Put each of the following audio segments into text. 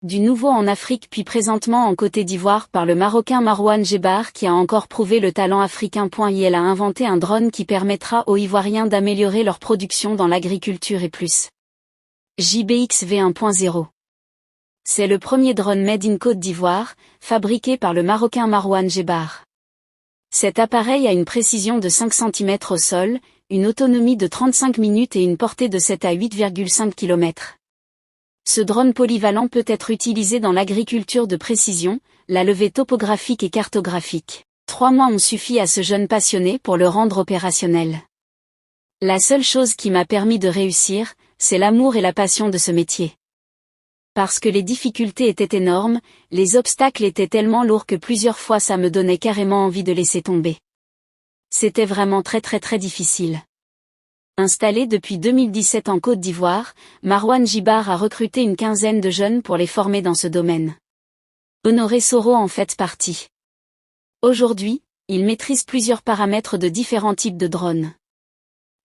Du nouveau en Afrique puis présentement en Côte d'Ivoire par le Marocain Marouane Djebar qui a encore prouvé le talent africain. Il a inventé un drone qui permettra aux Ivoiriens d'améliorer leur production dans l'agriculture et plus. JBX V1.0. C'est le premier drone made in Côte d'Ivoire, fabriqué par le Marocain Marouane Djebar. Cet appareil a une précision de 5 cm au sol, une autonomie de 35 minutes et une portée de 7 à 8,5 km. Ce drone polyvalent peut être utilisé dans l'agriculture de précision, la levée topographique et cartographique. 3 mois ont suffi à ce jeune passionné pour le rendre opérationnel. La seule chose qui m'a permis de réussir, c'est l'amour et la passion de ce métier. Parce que les difficultés étaient énormes, les obstacles étaient tellement lourds que plusieurs fois ça me donnait carrément envie de laisser tomber. C'était vraiment très difficile. Installé depuis 2017 en Côte d'Ivoire, Marouane Djebar a recruté une quinzaine de jeunes pour les former dans ce domaine. Honoré Soro en fait partie. Aujourd'hui, il maîtrise plusieurs paramètres de différents types de drones.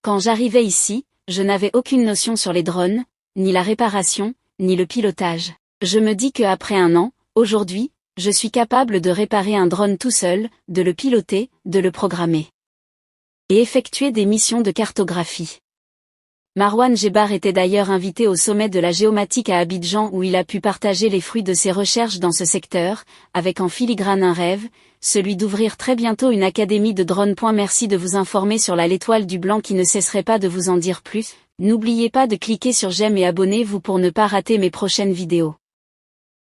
Quand j'arrivais ici, je n'avais aucune notion sur les drones, ni la réparation, ni le pilotage. Je me dis qu'après 1 an, aujourd'hui, je suis capable de réparer un drone tout seul, de le piloter, de le programmer. Et effectuer des missions de cartographie. Marouane Djebar était d'ailleurs invité au sommet de la géomatique à Abidjan où il a pu partager les fruits de ses recherches dans ce secteur, avec en filigrane un rêve, celui d'ouvrir très bientôt une académie de drones. Merci de vous informer sur l'étoile du blanc qui ne cesserait pas de vous en dire plus. N'oubliez pas de cliquer sur j'aime et abonnez-vous pour ne pas rater mes prochaines vidéos.